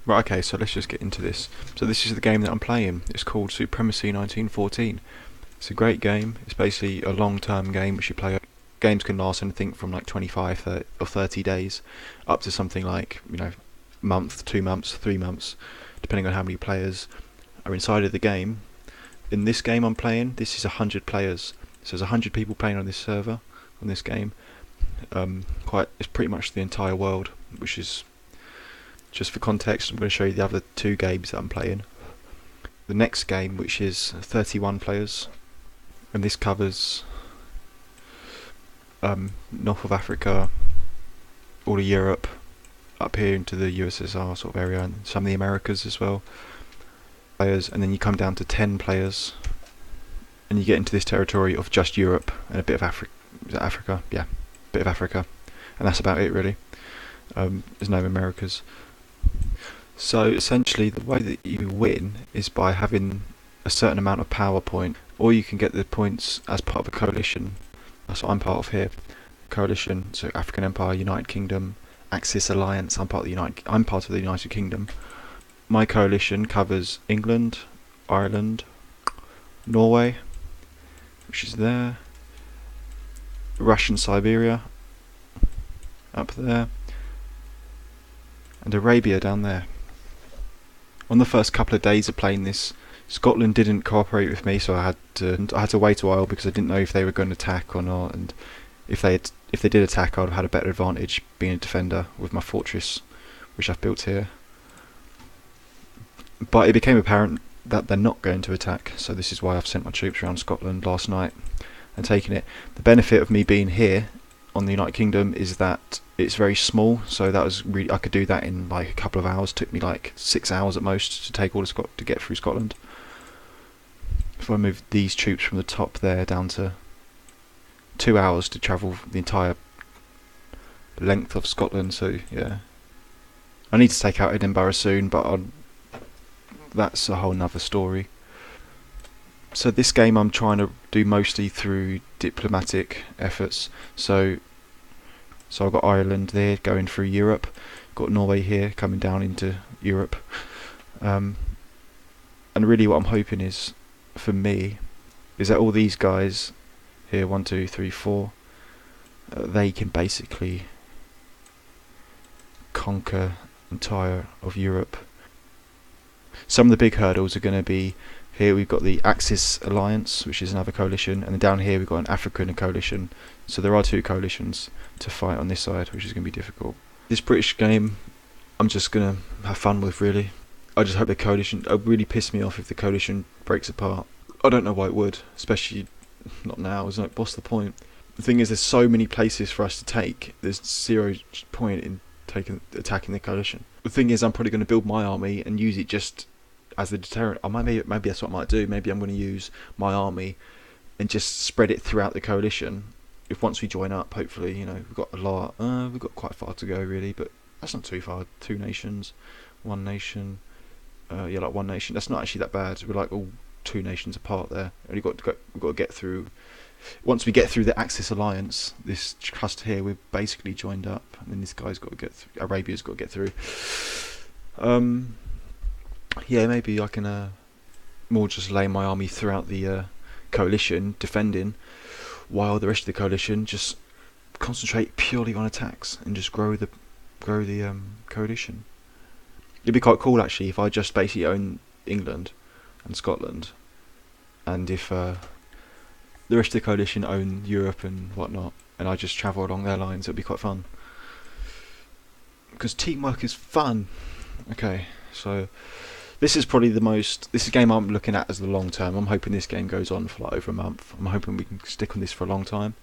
Right, okay, so let's just get into this. So this is the game that I'm playing. It's called Supremacy 1914. It's a great game. It's basically a long-term game which you play. Games can last anything from like 25 or 30 days up to something like, month, 2 months, 3 months, depending on how many players are inside of the game. In this game I'm playing, this is 100 players. So there's 100 people playing on this server, on this game. It's pretty much the entire world, which is, just for context, I'm going to show you the other two games that I'm playing. The next game, which is 31 players, and this covers north of Africa, all of Europe, up here into the USSR sort of area, and some of the Americas as well. Players, and then you come down to 10 players, and you get into this territory of just Europe and a bit of Africa. Is that Africa? Yeah, a bit of Africa, and that's about it really. There's no Americas. So essentially the way that you win is by having a certain amount of power point, or you can get the points as part of a coalition. That's what I'm part of here. Coalition, so African Empire, United Kingdom, Axis Alliance. I'm part of the United Kingdom. My coalition covers England, Ireland, Norway, which is there, Russian Siberia, up there, and Arabia down there. On the first couple of days of playing this, Scotland didn't cooperate with me, so I had to wait a while because I didn't know if they were going to attack or not, and if they did attack, I'd have had a better advantage being a defender with my fortress, which I've built here. But it became apparent that they're not going to attack, so this is why I've sent my troops around Scotland last night and taken it. The benefit of me being here on the United Kingdom is that it's very small, so that was really, I could do that in like a couple of hours. It took me like 6 hours at most to take all of to get through Scotland. If I move these troops from the top there down to 2 hours to travel the entire length of Scotland, so yeah. I need to take out Edinburgh soon, but that's a whole nother story. So this game I'm trying to do mostly through diplomatic efforts. So I've got Ireland there going through Europe, got Norway here coming down into Europe, and really what I'm hoping is, for me, is that all these guys here, 1, 2, 3, 4, they can basically conquer entire of Europe. Some of the big hurdles are going to be, here we've got the Axis Alliance, which is another coalition, and then down here we've got an African coalition. So there are two coalitions to fight on this side, which is going to be difficult. This British game, I'm just going to have fun with, really. I just hope the coalition, it would really piss me off if the coalition breaks apart. I don't know why it would, especially not now. It's like, what's the point? The thing is, there's so many places for us to take, there's zero point in attacking the coalition. The thing is, I'm probably going to build my army and use it just as a deterrent. Maybe that's what I might do. Maybe I'm going to use my army and just spread it throughout the coalition. If once we join up, hopefully, we've got we've got quite far to go really, but that's not too far. 2 nations, 1 nation, like 1 nation. That's not actually that bad. We're like all 2 nations apart there. We've got to get through. Once we get through the Axis Alliance, this trust here, we're basically joined up, and then this guy's got to get through. Arabia's got to get through. Yeah, maybe I can more just lay my army throughout the coalition, defending, while the rest of the coalition just concentrate purely on attacks and just grow the coalition. It'd be quite cool actually if I just basically own England and Scotland, and if the rest of the coalition own Europe and whatnot, and I just travel along their lines. It'd be quite fun, because teamwork is fun. Okay, so this is probably this is a game I'm looking at as the long term. I'm hoping this game goes on for like over a month. I'm hoping we can stick on this for a long time.